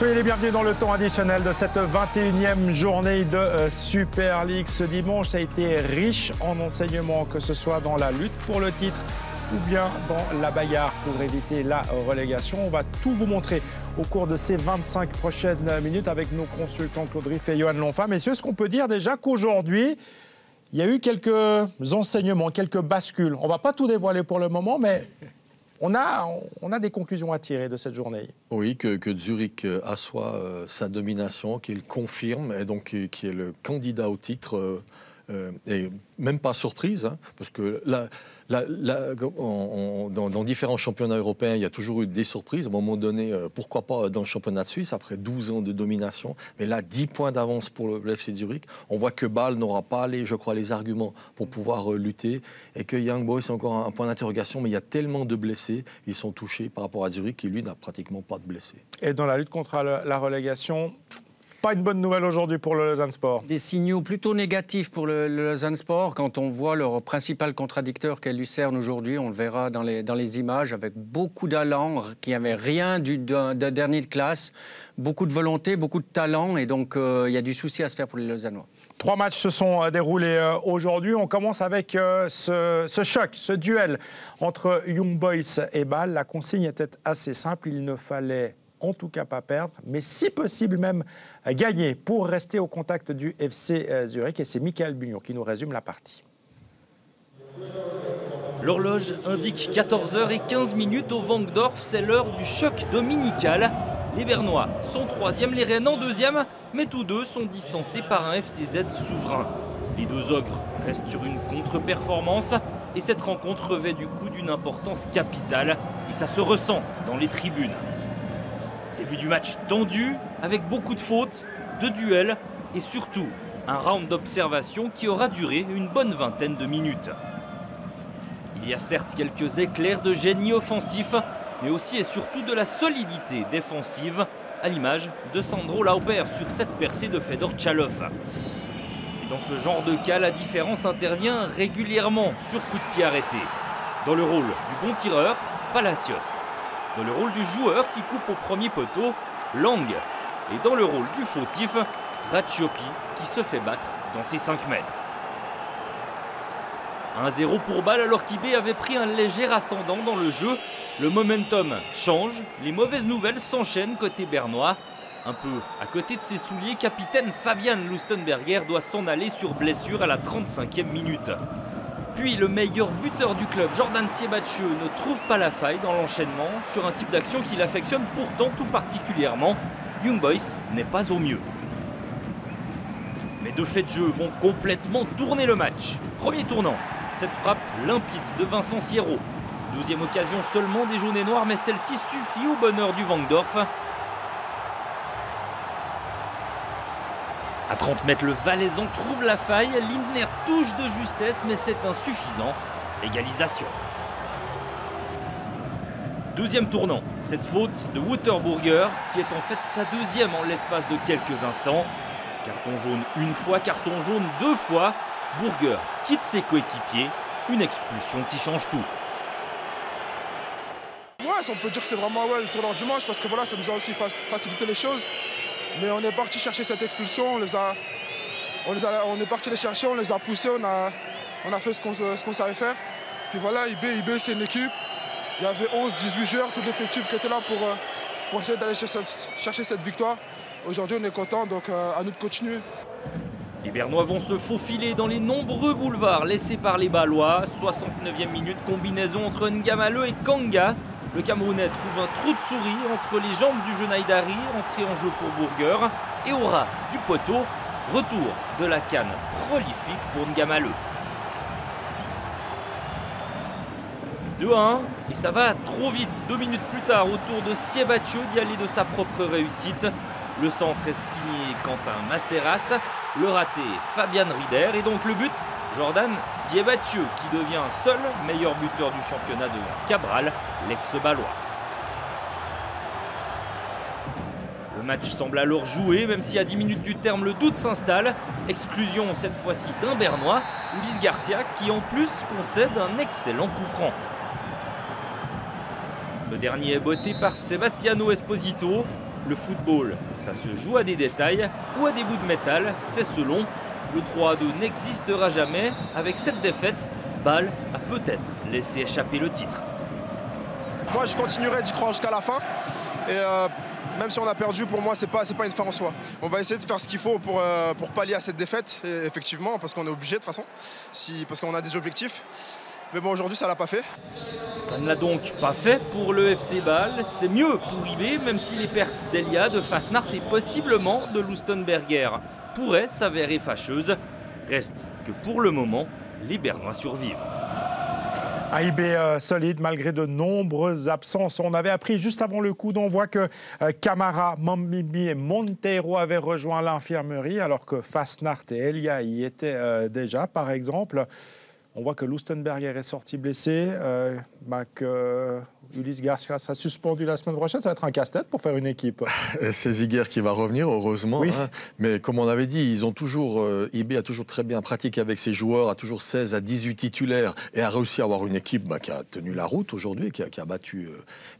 Soyez les bienvenus dans le temps additionnel de cette 21e journée de Super League. Ce dimanche a été riche en enseignements, que ce soit dans la lutte pour le titre ou bien dans la bagarre pour éviter la relégation. On va tout vous montrer au cours de ces 25 prochaines minutes avec nos consultants Claude Riff et Johan Lonfa. Messieurs, ce qu'on peut dire déjà qu'aujourd'hui, il y a eu quelques enseignements, quelques bascules. On ne va pas tout dévoiler pour le moment, mais on a des conclusions à tirer de cette journée. Oui, que Zurich assoit sa domination, qu'il confirme, et donc qui est le candidat au titre, et même pas surprise, hein, parce que dans différents championnats européens, il y a toujours eu des surprises. À un moment donné, pourquoi pas dans le championnat de Suisse, après 12 ans de domination. Mais là, 10 points d'avance pour le FC Zurich. On voit que Bâle n'aura pas, je crois, les arguments pour pouvoir lutter. Et que Young Boys, c'est encore un point d'interrogation. Mais il y a tellement de blessés. Ils sont touchés par rapport à Zurich, qui, lui, n'a pratiquement pas de blessés. Et dans la lutte contre la relégation, pas une bonne nouvelle aujourd'hui pour le Lausanne Sport. Des signaux plutôt négatifs pour le Lausanne Sport. Quand on voit leur principal contradicteur qu'est Lucerne aujourd'hui, on le verra dans les images, avec beaucoup d'allant, qui n'avait rien d'un dernier de classe, beaucoup de volonté, beaucoup de talent, et donc il y a du souci à se faire pour les Lausannois. 3 matchs se sont déroulés aujourd'hui. On commence avec ce choc, ce duel entre Young Boys et Bâle. La consigne était assez simple, il ne fallait en tout cas pas perdre, mais si possible même gagner pour rester au contact du FC Zurich. Et c'est Michael Bugnon qui nous résume la partie. L'horloge indique 14h15 au Wankdorf, c'est l'heure du choc dominical. Les Bernois sont 3e, les Rennes en 2e, mais tous deux sont distancés par un FCZ souverain. Les deux ogres restent sur une contre-performance et cette rencontre revêt du coup d'une importance capitale et ça se ressent dans les tribunes. Début du match tendu, avec beaucoup de fautes, de duels et surtout un round d'observation qui aura duré une bonne vingtaine de minutes. Il y a certes quelques éclairs de génie offensif, mais aussi et surtout de la solidité défensive, à l'image de Sandro Lauper sur cette percée de Fedor Tchalov. Et dans ce genre de cas, la différence intervient régulièrement sur coup de pied arrêté. Dans le rôle du bon tireur, Palacios. Dans le rôle du joueur qui coupe au premier poteau, Lang. Et dans le rôle du fautif, Ratiopi qui se fait battre dans ses 5 mètres. 1-0 pour Bâle alors qu'IB avait pris un léger ascendant dans le jeu. Le momentum change, les mauvaises nouvelles s'enchaînent côté bernois. Un peu à côté de ses souliers, capitaine Fabian Lustenberger doit s'en aller sur blessure à la 35e minute. Puis le meilleur buteur du club, Jordan Siebatcheux, ne trouve pas la faille dans l'enchaînement sur un type d'action qu'il affectionne pourtant tout particulièrement. Young Boys n'est pas au mieux. Mais deux faits de jeu vont complètement tourner le match. Premier tournant, cette frappe limpide de Vincent Sierro. 12e occasion seulement des jaunes et noirs, mais celle-ci suffit au bonheur du Wankdorf. À 30 mètres, le Valaisan trouve la faille. Lindner touche de justesse, mais c'est insuffisant. Égalisation. Deuxième tournant, cette faute de Wouterburger, qui est en fait sa deuxième en l'espace de quelques instants. Carton jaune une fois, carton jaune 2 fois. Burger quitte ses coéquipiers. Une expulsion qui change tout. Ouais, on peut dire que c'est vraiment le tournant du match parce que voilà, ça nous a aussi facilité les choses. Mais on est parti chercher cette expulsion, on est parti les chercher, on les a poussés, on a fait ce qu'on savait faire. Puis voilà, IB c'est une équipe. Il y avait 11-18 joueurs, tout l'effectif qui était là pour essayer d'aller chercher cette victoire. Aujourd'hui, on est content, donc à nous de continuer. Les Bernois vont se faufiler dans les nombreux boulevards laissés par les Bâlois. 69e minute, combinaison entre Ngamale et Kanga. Le Camerounais trouve un trou de souris entre les jambes du jeune Haïdari, entré en jeu pour Burger. Et au ras du poteau, retour de la canne prolifique pour Ngamale. 2-1, et ça va trop vite. 2 minutes plus tard, au tour de Siebatcheux d'y aller de sa propre réussite. Le centre est signé Quentin Masseras, le raté Fabian Rieder, et donc le but, Jordan Siebatcheux, qui devient seul meilleur buteur du championnat devant Cabral, l'ex-Bâlois. Le match semble alors joué, même si à 10 minutes du terme, le doute s'installe. Exclusion cette fois-ci d'un Bernois, Ulysse Garcia, qui en plus concède un excellent coup franc. Le dernier est botté par Sebastiano Esposito. Le football, ça se joue à des détails ou à des bouts de métal, c'est selon. Le 3-2 n'existera jamais. Avec cette défaite, Bâle a peut-être laissé échapper le titre. Moi, je continuerai d'y croire jusqu'à la fin. Et même si on a perdu, pour moi, c'est pas une fin en soi. On va essayer de faire ce qu'il faut pour pallier à cette défaite, et effectivement, parce qu'on est obligé de toute façon, parce qu'on a des objectifs. Mais bon, aujourd'hui, ça l'a pas fait. Ça ne l'a donc pas fait pour le FC Bâle. C'est mieux pour IB, même si les pertes d'Elia, de Fasnacht et possiblement de Lustenberger pourraient s'avérer fâcheuses. Reste que pour le moment, les Bernois survivent. AIB solide malgré de nombreuses absences. On avait appris juste avant le coup on voit que Camara, Mambimbi et Monteiro avaient rejoint l'infirmerie alors que Fasnacht et Elia y étaient déjà, par exemple. On voit que Lustenberger est sorti blessé, que Ulysse Garcia sera suspendu la semaine prochaine. Ça va être un casse-tête pour faire une équipe. C'est Ziger qui va revenir, heureusement. Oui. Hein. Mais comme on avait dit, IB a toujours très bien pratiqué avec ses joueurs, a toujours 16 à 18 titulaires et a réussi à avoir une équipe qui a tenu la route aujourd'hui, qui a battu.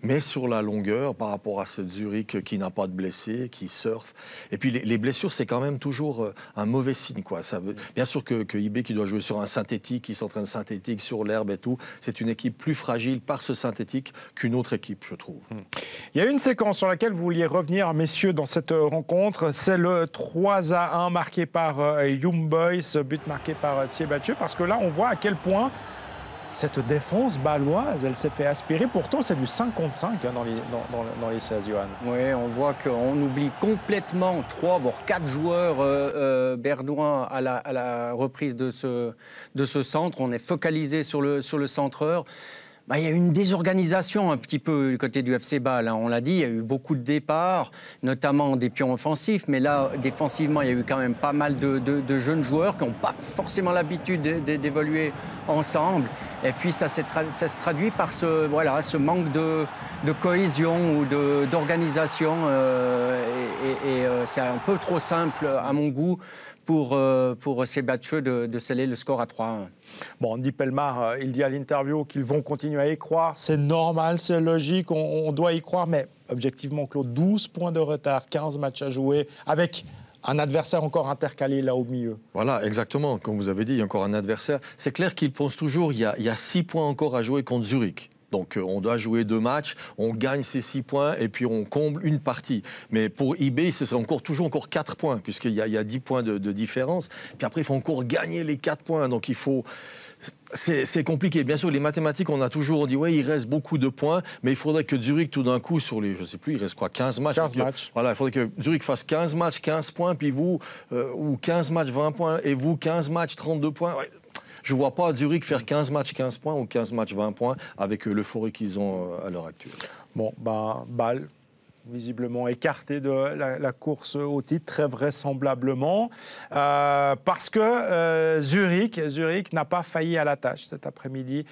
Mais sur la longueur, par rapport à ce Zurich qui n'a pas de blessés, qui surfe. Et puis les blessures, c'est quand même toujours un mauvais signe, quoi. Bien sûr que IB qui doit jouer sur un synthétique, qui s'entraîne synthétique sur l'herbe et tout, c'est une équipe plus fragile par ce synthétique qu'une autre équipe, je trouve. Il y a une séquence sur laquelle vous vouliez revenir, messieurs, dans cette rencontre. C'est le 3-1 marqué par Young Boys, but marqué par Siebatcheu, parce que là, on voit à quel point cette défense bâloise, elle s'est fait aspirer. Pourtant, c'est du 5 contre 5 dans les 16, Johan. Oui, on voit qu'on oublie complètement 3 voire 4 joueurs bernois à la reprise de ce centre. On est focalisé sur le centreur. Il y a eu une désorganisation un petit peu du côté du FC Bâle. On l'a dit, il y a eu beaucoup de départs, notamment des pions offensifs. Mais là, défensivement, il y a eu quand même pas mal de jeunes joueurs qui n'ont pas forcément l'habitude d'évoluer ensemble. Et puis, ça se traduit par ce manque de cohésion ou d'organisation. C'est un peu trop simple, à mon goût, pour Siebatcheu de sceller le score à 3-1. Bon, Andy Pelmar, il dit à l'interview qu'ils vont continuer à y croire. C'est normal, c'est logique, on doit y croire. Mais objectivement, Claude, 12 points de retard, 15 matchs à jouer, avec un adversaire encore intercalé là au milieu. Voilà, exactement. Comme vous avez dit, il y a encore un adversaire. C'est clair qu'ils pensent toujours, il y a 6 points encore à jouer contre Zurich. Donc on doit jouer 2 matchs, on gagne ces 6 points et puis on comble une partie. Mais pour IB, ce serait toujours 4 points, puisqu'il y a 10 points de différence. Puis après, il faut encore gagner les 4 points. Donc il faut... C'est compliqué. Bien sûr, les mathématiques, on dit, ouais, il reste beaucoup de points, mais il faudrait que Zurich, tout d'un coup, sur les, je ne sais plus, il reste quoi, 15 matchs 15 matchs. Voilà, il faudrait que Zurich fasse 15 matchs, 15 points, puis vous, ou 15 matchs, 20 points, et vous, 15 matchs, 32 points. Ouais. Je ne vois pas Zurich faire 15 matchs, 15 points ou 15 matchs, 20 points avec l'euphorie qu'ils ont à l'heure actuelle. Bon, Bâle, visiblement écarté de la course au titre, très vraisemblablement, parce que Zurich n'a pas failli à la tâche cet après-midi.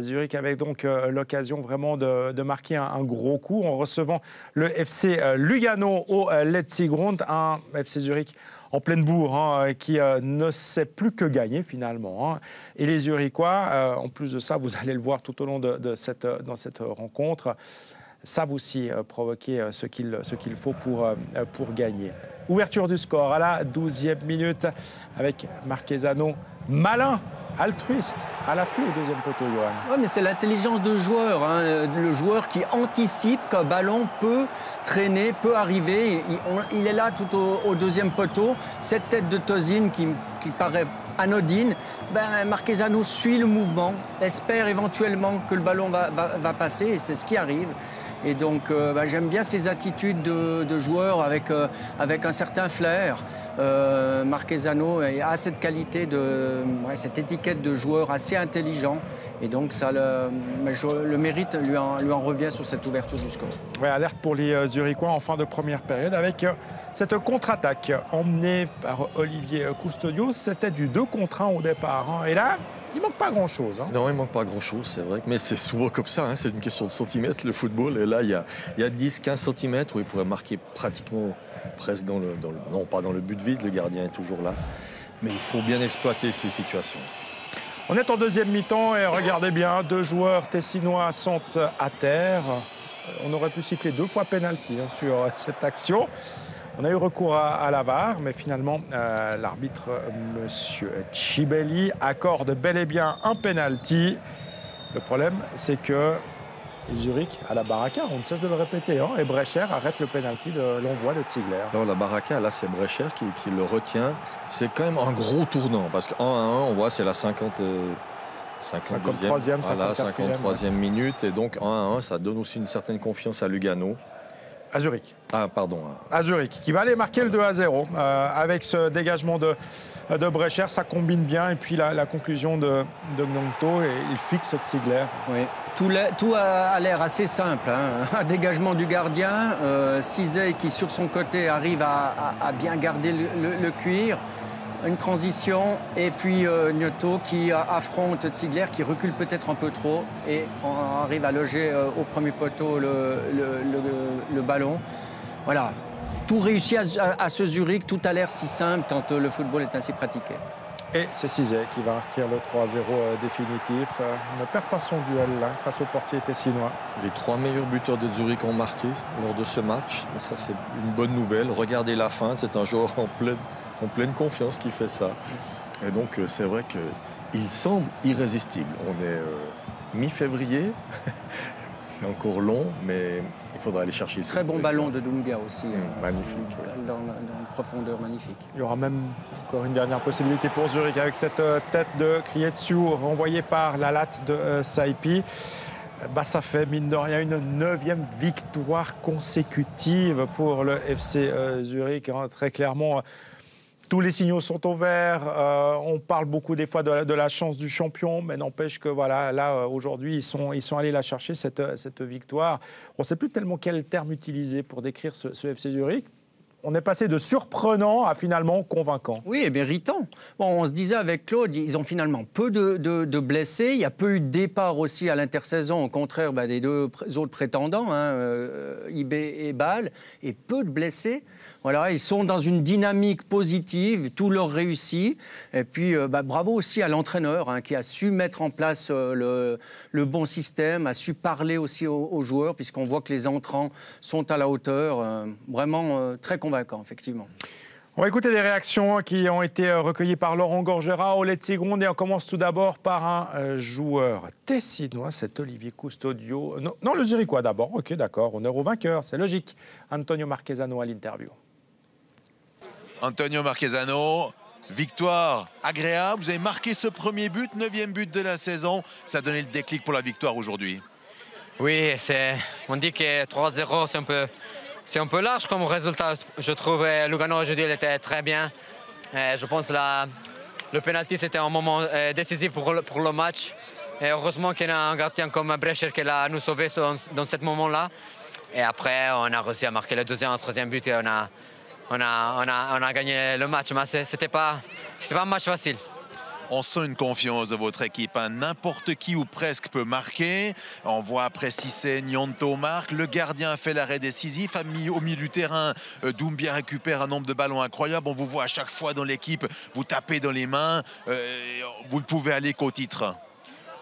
Zurich avait donc l'occasion vraiment de marquer un gros coup en recevant le FC Lugano au Letzigrund, un FC Zurich en pleine bourre, qui ne sait plus que gagner finalement. Et les Zurichois, en plus de ça, vous allez le voir tout au long dans cette rencontre, savent aussi provoquer ce qu'il faut pour gagner. Ouverture du score à la 12e minute avec Marquezano, malin, altruiste, à l'affût au deuxième poteau, Johan. Oui, mais c'est l'intelligence de joueur, le joueur qui anticipe qu'un ballon peut traîner, peut arriver. Il est là tout au deuxième poteau. Cette tête de Tozin qui paraît anodine, Marquezano suit le mouvement, espère éventuellement que le ballon va passer, et c'est ce qui arrive. Et donc, j'aime bien ces attitudes de joueurs avec un certain flair. Marquezano a cette qualité, cette étiquette de joueur assez intelligent. Et donc, le mérite lui en revient sur cette ouverture du score. Ouais, alerte pour les Zurichois en fin de première période avec cette contre-attaque emmenée par Olivier Custodios. C'était du 2 contre 1 au départ. Et là, il ne manque pas grand-chose. Non, il ne manque pas grand-chose, c'est vrai. Mais c'est souvent comme ça, c'est une question de centimètres, le football. Et là, il y a 10-15 centimètres où il pourrait marquer pratiquement presque non, pas dans le but vide, le gardien est toujours là. Mais il faut bien exploiter ces situations. On est en deuxième mi-temps et regardez bien, 2 joueurs tessinois sont à terre. On aurait pu siffler 2 fois penalty sur cette action. On a eu recours à la VAR, mais finalement, l'arbitre, M. Cibelli, accorde bel et bien un penalty. Le problème, c'est que Zurich à la baraka, on ne cesse de le répéter, hein, et Brecher arrête le penalty de l'envoi de Ziegler. Alors la baraka, là, c'est Brecher qui le retient. C'est quand même un gros tournant, parce qu'en 1-1, on voit, c'est la 53e minute, et donc en 1-1, ça donne aussi une certaine confiance à Lugano. À Zurich. Ah, pardon. À Zurich, qui va aller marquer le 2-0 avec ce dégagement de Brecher. Ça combine bien. Et puis la conclusion de Gnonto, et il fixe Ziegler. Oui. Tout a l'air assez simple. Hein. Un dégagement du gardien, Cizey qui, sur son côté, arrive à bien garder le cuir. Une transition, et puis Gnonto qui affronte Ziegler, qui recule peut-être un peu trop, et on arrive à loger au premier poteau le ballon. Voilà, tout réussit à ce Zurich, tout a l'air si simple quand le football est ainsi pratiqué. Et c'est Cizey qui va inscrire le 3-0 définitif. Ne perd pas son duel là, face au portier tessinois. Les 3 meilleurs buteurs de Zurich ont marqué lors de ce match. Ça, c'est une bonne nouvelle. Regardez la fin, c'est un joueur en pleine confiance qui fait ça. Et donc, c'est vrai qu'il semble irrésistible. On est mi-février. C'est encore long, mais il faudra aller chercher ici. Très bon ballon de Doumbia aussi. Magnifique. Dans une profondeur magnifique. Il y aura même encore une dernière possibilité pour Zurich avec cette tête de Krietsu renvoyée par la latte de Saipi. Ça fait, mine de rien, une 9e victoire consécutive pour le FC Zurich. Très clairement, tous les signaux sont au vert. On parle beaucoup des fois de la chance du champion, mais n'empêche que voilà, là aujourd'hui ils sont allés la chercher cette victoire. On ne sait plus tellement quel terme utiliser pour décrire ce FC Zurich. On est passé de surprenant à finalement convaincant. Oui, et méritant. Bon, on se disait avec Claude, ils ont finalement peu de blessés. Il y a peu eu de départ aussi à l'intersaison, au contraire des 2 autres prétendants, Ibé et Bâle, et peu de blessés. Voilà, ils sont dans une dynamique positive, tout leur réussit. Et puis, bravo aussi à l'entraîneur qui a su mettre en place le bon système, a su parler aussi aux joueurs, puisqu'on voit que les entrants sont à la hauteur. Vraiment très convaincant, effectivement. On va écouter des réactions qui ont été recueillies par Laurent Gorgera, Ole Tigronde, et on commence tout d'abord par un joueur tessinois, c'est Olivier Custodio. Non, le Zurichois d'abord. Ok, d'accord, honneur au vainqueur, c'est logique. Antonio Marchesano à l'interview. Antonio Marchesano, victoire agréable. Vous avez marqué ce premier but, 9e but de la saison. Ça a donné le déclic pour la victoire aujourd'hui. Oui, on dit que 3-0, c'est un peu large comme résultat. Je trouve Lugano aujourd'hui, il était très bien. Je pense que le penalty, c'était un moment décisif pour le match. Et heureusement qu'il y a un gardien comme Brecher qui a nous sauvé dans ce moment-là. Et après, on a réussi à marquer le 2e et 3e but et on a gagné le match. Mais c'était pas un match facile. On sent une confiance de votre équipe. N'importe qui ou presque peut marquer. On voit après Cissé, Gnonto marque. Le gardien a fait l'arrêt décisif. A mis au milieu du terrain, Doumbia récupère un nombre de ballons incroyable. On vous voit à chaque fois dans l'équipe, vous tapez dans les mains. Vous ne pouvez aller qu'au titre.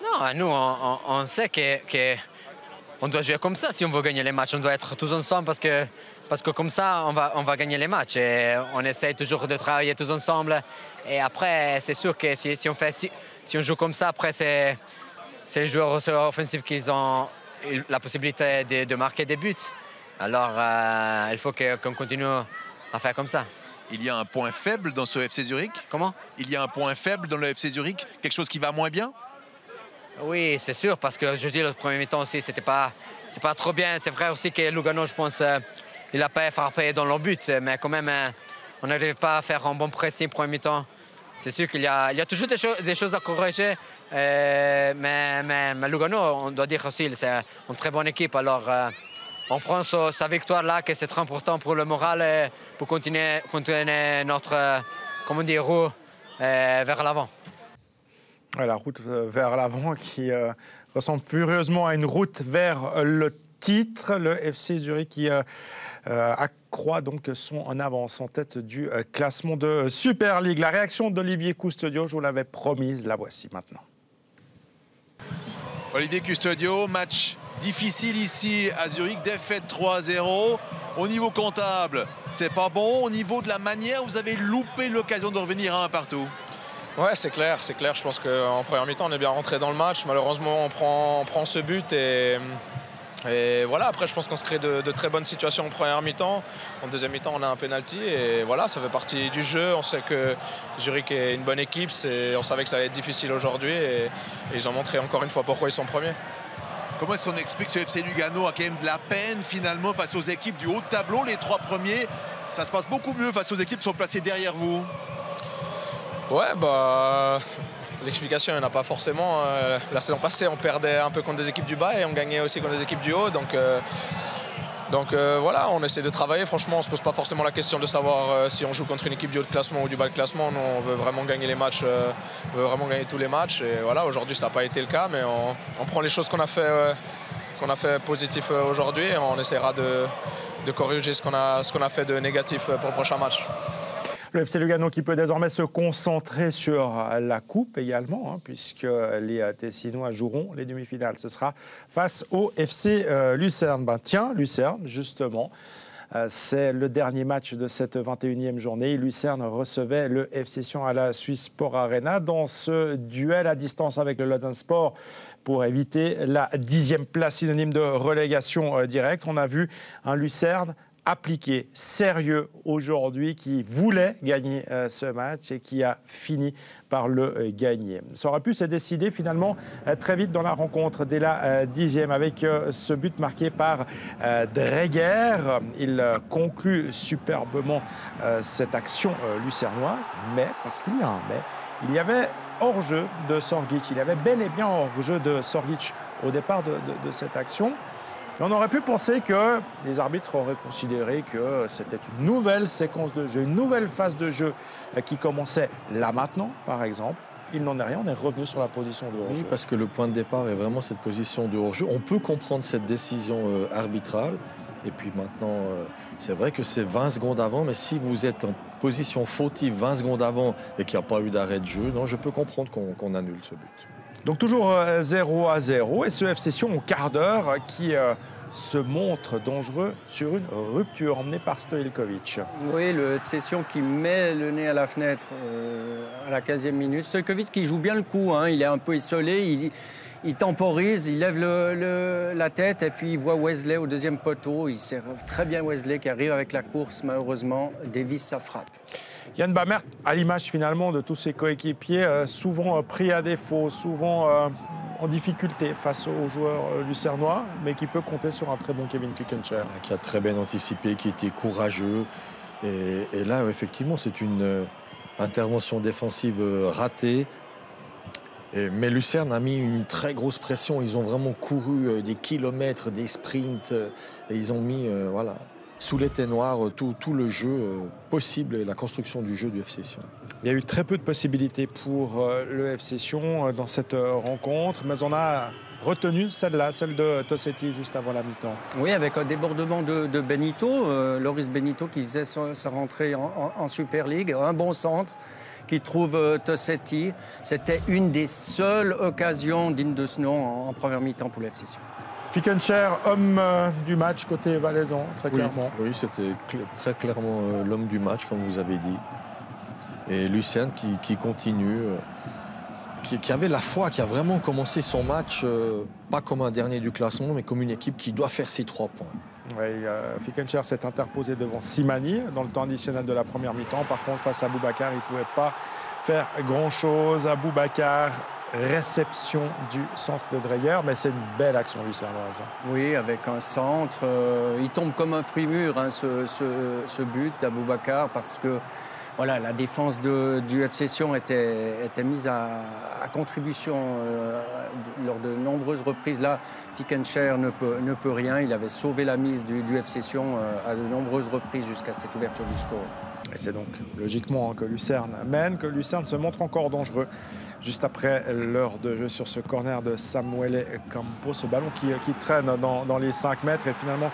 Non, nous, on sait qu'on doit jouer comme ça si on veut gagner les matchs. On doit être tous ensemble parce que comme ça, on va gagner les matchs. Et on essaie toujours de travailler tous ensemble. Et après, c'est sûr que si on joue comme ça, après, c'est les joueurs offensifs qui ont la possibilité de marquer des buts. Alors, il faut qu'on continue à faire comme ça. Il y a un point faible dans ce FC Zurich? Comment? Il y a un point faible dans le FC Zurich? Quelque chose qui va moins bien? Oui, c'est sûr, parce que je dis le premier mi-temps aussi, c'est pas trop bien. C'est vrai aussi que Lugano, je pense, il n'a pas frappé dans leur but, mais quand même, on n'arrive pas à faire un bon pressing premier mi-temps. C'est sûr qu'il y a toujours des choses à corriger, mais Lugano, on doit dire aussi, c'est une très bonne équipe. Alors, on prend sa victoire là, que c'est très important pour le moral et pour continuer notre, roue vers l'avant. La route vers l'avant qui ressemble furieusement à une route vers le titre. Le FC Zurich qui accroît donc son avance en tête du classement de Super League. La réaction d'Olivier Custodio, je vous l'avais promise, la voici maintenant. Olivier Custodio, match difficile ici à Zurich, défaite 3-0. Au niveau comptable, c'est pas bon. Au niveau de la manière, vous avez loupé l'occasion de revenir à un partout. Ouais, c'est clair. Je pense qu'en première mi-temps, on est bien rentré dans le match. Malheureusement, on prend ce but et voilà, après je pense qu'on se crée de très bonnes situations en première mi-temps. En deuxième mi-temps, on a un penalty et voilà, ça fait partie du jeu. On sait que Zurich est une bonne équipe, on savait que ça allait être difficile aujourd'hui et ils ont montré encore une fois pourquoi ils sont premiers. Comment est-ce qu'on explique que ce FC Lugano a quand même de la peine finalement face aux équipes du haut de tableau, les 3 premiers? Ça se passe beaucoup mieux face aux équipes qui sont placées derrière vous. Ouais, l'explication, il n'y en a pas forcément. La saison passée, on perdait un peu contre des équipes du bas et on gagnait aussi contre des équipes du haut. Donc voilà, on essaie de travailler. Franchement, on ne se pose pas forcément la question de savoir si on joue contre une équipe du haut de classement ou du bas de classement. Nous, on veut vraiment gagner les matchs, on veut vraiment gagner tous les matchs. Et voilà, aujourd'hui, ça n'a pas été le cas, mais on prend les choses qu'on a fait positif aujourd'hui et on essaiera de corriger ce qu'on a fait de négatif pour le prochain match. Le FC Lugano qui peut désormais se concentrer sur la coupe également, puisque les Tessinois joueront les demi-finales. Ce sera face au FC Lucerne. Tiens, Lucerne, justement, c'est le dernier match de cette 21e journée. Lucerne recevait le FC Sion à la Swiss Sport Arena dans ce duel à distance avec le Lausanne Sport pour éviter la 10e place synonyme de relégation directe. On a vu un Lucerne appliqué, sérieux aujourd'hui, qui voulait gagner ce match et qui a fini par le gagner. Ça aurait pu se décider finalement très vite dans la rencontre, dès la 10e, avec ce but marqué par Dreger. Il conclut superbement cette action lucernoise, mais, parce qu'il y a un mais, il y avait hors-jeu de Sorgic. Il y avait bel et bien hors-jeu de Sorgic au départ de cette action. On aurait pu penser que les arbitres auraient considéré que c'était une nouvelle séquence de jeu, une nouvelle phase de jeu qui commençait là maintenant, par exemple. Il n'en est rien, on est revenu sur la position de hors-jeu. Oui, parce que le point de départ est vraiment cette position de hors-jeu. On peut comprendre cette décision arbitrale. Et puis maintenant, c'est vrai que c'est 20 secondes avant, mais si vous êtes en position fautive 20 secondes avant et qu'il n'y a pas eu d'arrêt de jeu, non, je peux comprendre qu'on annule ce but. Donc toujours 0-0 et ce FC Sion au quart d'heure qui se montre dangereux sur une rupture emmenée par Stojilkovic. Oui, le FC Sion qui met le nez à la fenêtre à la 15e minute. Stojilkovic qui joue bien le coup, il est un peu isolé, il temporise, il lève la tête et puis il voit Wesley au deuxième poteau. Il sert très bien Wesley qui arrive avec la course, malheureusement, dévisse sa frappe. Yann Bamert, à l'image finalement de tous ses coéquipiers, souvent pris à défaut, souvent en difficulté face aux joueurs lucernois, mais qui peut compter sur un très bon Kevin Fickencher. Qui a très bien anticipé, qui était courageux. Et là, effectivement, c'est une intervention défensive ratée. Mais Lucerne a mis une très grosse pression. Ils ont vraiment couru des kilomètres, des sprints. Et ils ont mis, sous les ténoirs, tout le jeu possible et la construction du jeu du FC Sion. Il y a eu très peu de possibilités pour le FC Sion dans cette rencontre, mais on a retenu celle-là, celle de Tossetti juste avant la mi-temps. Oui, avec un débordement de Benito, Loris Benito qui faisait sa rentrée en Super League, un bon centre qui trouve Tossetti. C'était une des seules occasions dignes de ce nom en première mi-temps pour le FC Sion. Fickencher, homme du match côté valaisan, très clairement. Oui, c'était très clairement l'homme du match, comme vous avez dit. Et Lucerne qui continue, qui avait la foi, qui a vraiment commencé son match, pas comme un dernier du classement, mais comme une équipe qui doit faire ses 3 points. Oui, Fickencher s'est interposé devant Simani dans le temps additionnel de la première mi-temps. Par contre, face à Boubacar, il ne pouvait pas faire grand-chose. À Boubacar, réception du centre de Dreger, mais c'est une belle action lucernoise. Oui, avec un centre. Il tombe comme un fruit mûr, ce but d'Aboubacar, parce que voilà, la défense du FC Sion était mise à contribution lors de nombreuses reprises. Là, Fickencher ne peut rien. Il avait sauvé la mise du FC Sion à de nombreuses reprises jusqu'à cette ouverture du score. Et c'est donc logiquement que Lucerne mène, que Lucerne se montre encore dangereux. Juste après l'heure de jeu sur ce corner de Samuel Campos, ce ballon qui traîne dans les 5 mètres. Et finalement,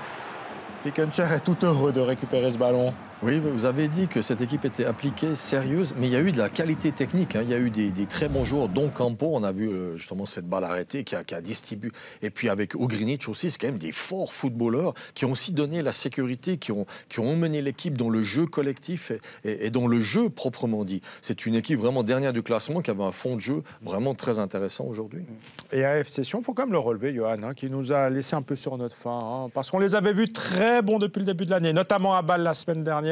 Fickencher est tout heureux de récupérer ce ballon. Oui, vous avez dit que cette équipe était appliquée, sérieuse, mais il y a eu de la qualité technique. Hein. Il y a eu des très bons joueurs, dont Campo. On a vu justement cette balle arrêtée qui a distribué. Et puis avec Ogrinic aussi, c'est quand même des forts footballeurs qui ont aussi donné la sécurité, qui ont emmené l'équipe dans le jeu collectif et dans le jeu proprement dit. C'est une équipe vraiment dernière du classement qui avait un fond de jeu vraiment très intéressant aujourd'hui. Et à F Session, il faut quand même le relever, Johan, hein, qui nous a laissé un peu sur notre faim. Hein, parce qu'on les avait vus très bons depuis le début de l'année, notamment à Bâle la semaine dernière.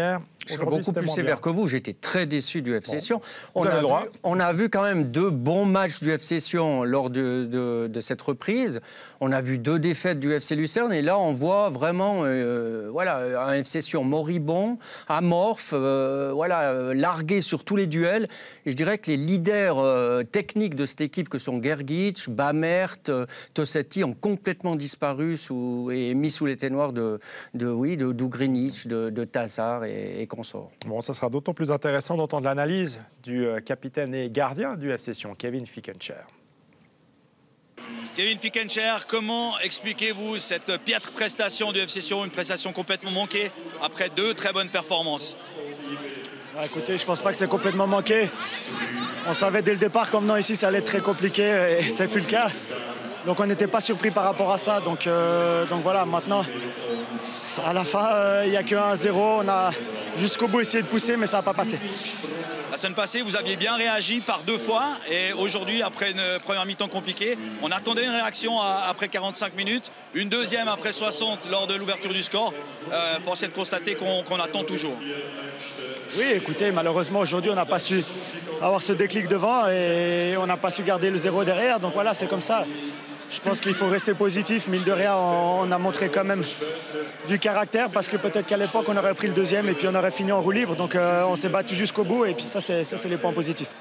Je serais beaucoup plus sévère que vous. J'étais très déçu du FC Sion. On a vu quand même 2 bons matchs du FC Sion lors de cette reprise. On a vu 2 défaites du FC Lucerne. Et là, on voit vraiment un FC Sion moribond, amorphe, largué sur tous les duels. Et je dirais que les leaders techniques de cette équipe, que sont Gergic, Bamert, Tossetti, ont complètement disparu et mis sous les ténoirs d'Ugrinic, de Tassar et consorts. Bon, ça sera d'autant plus intéressant d'entendre l'analyse du capitaine et gardien du FC Sion, Kevin Fickencher. Kevin Fickencher, comment expliquez-vous cette piètre prestation du FC Sion, une prestation complètement manquée après 2 très bonnes performances? Écoutez, je ne pense pas que c'est complètement manqué. On savait dès le départ qu'en venant ici, ça allait être très compliqué et ça fut le cas. Donc on n'était pas surpris par rapport à ça. Donc voilà, maintenant, à la fin, il n'y a que 1-0. On a jusqu'au bout essayé de pousser, mais ça n'a pas passé. La semaine passée, vous aviez bien réagi par 2 fois. Et aujourd'hui, après une première mi-temps compliquée, on attendait une réaction après 45 minutes, une deuxième après 60 lors de l'ouverture du score. Force est de constater qu'on attend toujours. Oui, écoutez, malheureusement, aujourd'hui, on n'a pas su avoir ce déclic devant et on n'a pas su garder le 0 derrière. Donc voilà, c'est comme ça. Je pense qu'il faut rester positif. Mine de rien, on a montré quand même du caractère parce que peut-être qu'à l'époque, on aurait pris le deuxième et puis on aurait fini en roue libre. Donc on s'est battu jusqu'au bout et puis ça, c'est les points positifs.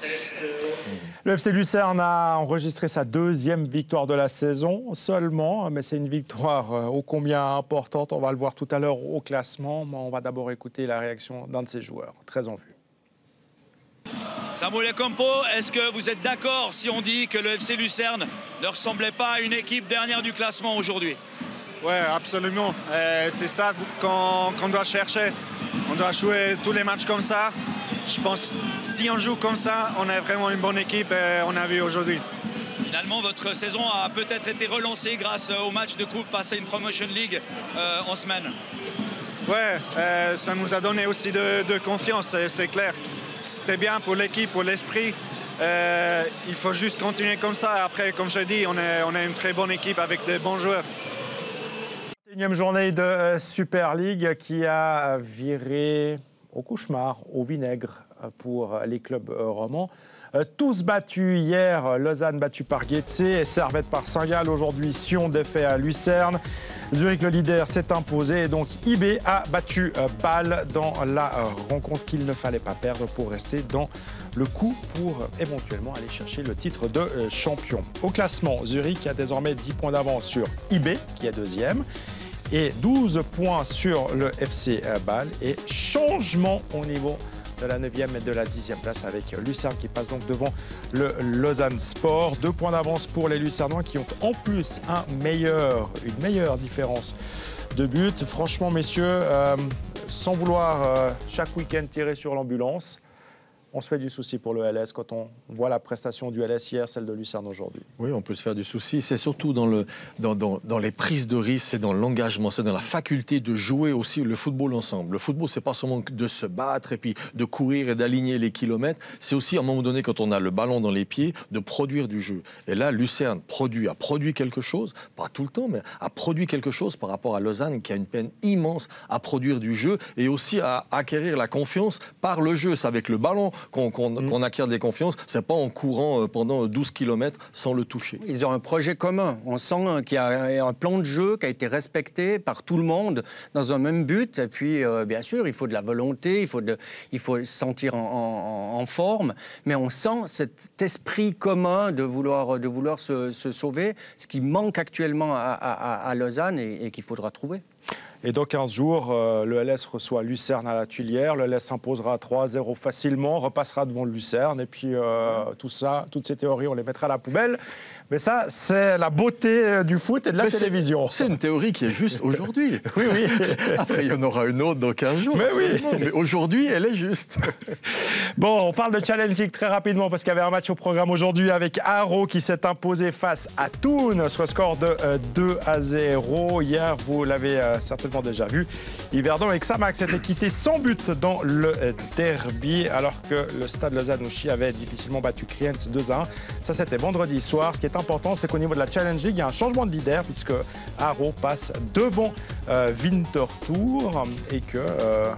Le FC Lucerne a enregistré sa 2e victoire de la saison seulement, mais c'est une victoire ô combien importante. On va le voir tout à l'heure au classement. On va d'abord écouter la réaction d'un de ses joueurs, très en vue. Samuel Campo, est-ce que vous êtes d'accord si on dit que le FC Lucerne ne ressemblait pas à une équipe dernière du classement aujourd'hui? Oui, absolument. C'est ça qu'on doit chercher. On doit jouer tous les matchs comme ça. Je pense que si on joue comme ça, on est vraiment une bonne équipe et on a vu aujourd'hui. Finalement, votre saison a peut-être été relancée grâce au match de coupe face à une Promotion League en semaine. Oui, ça nous a donné aussi de confiance, c'est clair. C'était bien pour l'équipe, pour l'esprit. Il faut juste continuer comme ça. Après, comme je dis, on est une très bonne équipe avec de bons joueurs. 21e journée de Super League qui a viré au cauchemar, au vinaigre pour les clubs romans. Tous battus hier, Lausanne battu par Getse, Servette par Saint-Gall. Aujourd'hui, Sion défait à Lucerne. Zurich, le leader, s'est imposé. Et donc, IB a battu Bâle dans la rencontre qu'il ne fallait pas perdre pour rester dans le coup pour éventuellement aller chercher le titre de champion. Au classement, Zurich a désormais 10 points d'avance sur IB, qui est 2e. Et 12 points sur le FC Bâle. Et changement au niveau de la 9e et de la 10e place avec Lucerne qui passe donc devant le Lausanne Sport. 2 points d'avance pour les Lucernois qui ont en plus une meilleure différence de but. Franchement, messieurs, sans vouloir chaque week-end tirer sur l'ambulance, on se fait du souci pour le LS quand on voit la prestation du LS hier, celle de Lucerne aujourd'hui. Oui, on peut se faire du souci. C'est surtout dans les prises de risques, c'est dans l'engagement, c'est dans la faculté de jouer aussi le football ensemble. Le football, c'est pas seulement de se battre et puis de courir et d'aligner les kilomètres. C'est aussi, à un moment donné, quand on a le ballon dans les pieds, de produire du jeu. Et là, Lucerne a produit quelque chose, pas tout le temps, mais a produit quelque chose par rapport à Lausanne, qui a une peine immense à produire du jeu et aussi à acquérir la confiance par le jeu. C'est avec le ballon qu'on acquiert des confiances, c'est pas en courant pendant 12 km sans le toucher. Ils ont un projet commun. On sent qu'il y a un plan de jeu qui a été respecté par tout le monde dans un même but. Et puis, bien sûr, il faut de la volonté, il faut se sentir en forme. Mais on sent cet esprit commun de vouloir se sauver, ce qui manque actuellement à Lausanne et qu'il faudra trouver. Et dans 15 jours, le LS reçoit Lucerne à la Tuilière. Le LS s'imposera 3-0 facilement, repassera devant Lucerne. Et puis tout ça, toutes ces théories, on les mettra à la poubelle. Mais ça, c'est la beauté du foot et de la télévision. C'est une théorie qui est juste aujourd'hui. Oui, oui. Après, il y en aura une autre dans 15 jours. Mais oui. Mais aujourd'hui, elle est juste. Bon, on parle de Challenge League très rapidement parce qu'il y avait un match au programme aujourd'hui avec Haro qui s'est imposé face à Thun sur le score de 2-0. Hier, vous l'avez certainement déjà vu, Yverdon et Xamax s'étaient quittés sans but dans le derby alors que le Stade Lausanne-Ouchy avait difficilement battu Kriens 2-1. Ça, c'était vendredi soir. Ce qui est important, c'est qu'au niveau de la Challenge League, il y a un changement de leader puisque Haro passe devant Winterthur et que, de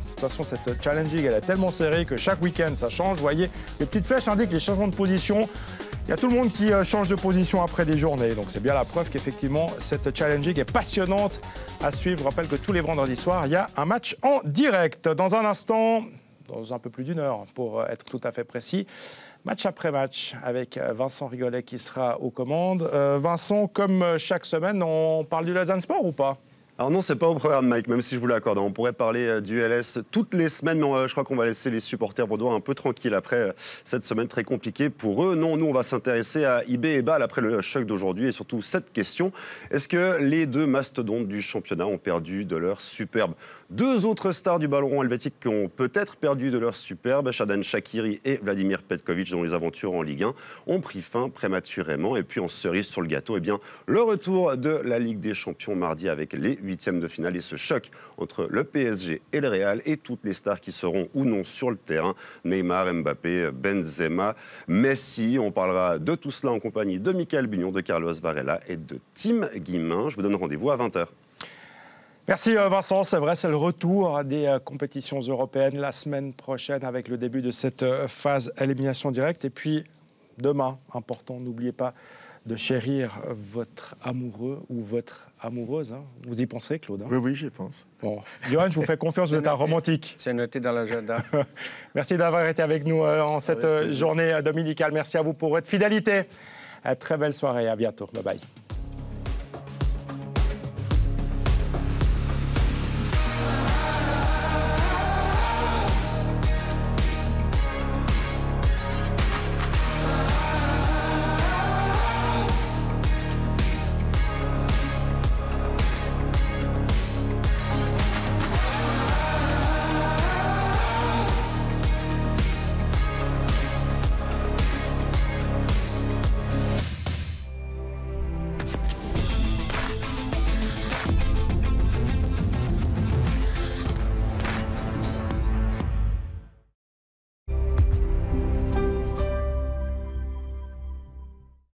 toute façon, cette Challenge League, elle est tellement serrée que chaque week-end, ça change. Vous voyez, les petites flèches indiquent les changements de position. Il y a tout le monde qui change de position après des journées. Donc c'est bien la preuve qu'effectivement, cette Challenge League est passionnante à suivre. Je rappelle que tous les vendredis soirs, il y a un match en direct. Dans un instant, dans un peu plus d'une heure pour être tout à fait précis, match après match avec Vincent Rigolet qui sera aux commandes. Vincent, comme chaque semaine, on parle du Lausanne Sport ou pas ? Alors non, c'est pas au programme, Mike, même si je vous l'accorde. On pourrait parler du LS toutes les semaines, mais je crois qu'on va laisser les supporters vaudois un peu tranquilles après cette semaine très compliquée pour eux. Non, nous, on va s'intéresser à IB et Bâle après le choc d'aujourd'hui et surtout cette question. Est-ce que les deux mastodontes du championnat ont perdu de leur superbe ? Deux autres stars du ballon rond helvétique qui ont peut-être perdu de leur superbe, Shadan Shaqiri et Vladimir Petkovic, dont les aventures en Ligue 1 ont pris fin prématurément. Et puis en cerise sur le gâteau, eh bien, le retour de la Ligue des Champions mardi avec les huitièmes de finale et ce choc entre le PSG et le Real et toutes les stars qui seront ou non sur le terrain, Neymar, Mbappé, Benzema, Messi. On parlera de tout cela en compagnie de Michael Bignon, de Carlos Varela et de Tim Guillemin. Je vous donne rendez-vous à 20h. Merci Vincent, c'est vrai, c'est le retour des compétitions européennes la semaine prochaine avec le début de cette phase élimination directe. Et puis demain, important, n'oubliez pas de chérir votre amoureux ou votre amoureuse. Hein. Vous y penserez, Claude, hein? Oui, oui, j'y pense. Bon. Johan, je vous fais confiance, vous êtes un romantique. C'est noté dans l'agenda. Merci d'avoir été avec nous en cette journée dominicale. Merci à vous pour votre fidélité. Très belle soirée, à bientôt. Bye bye.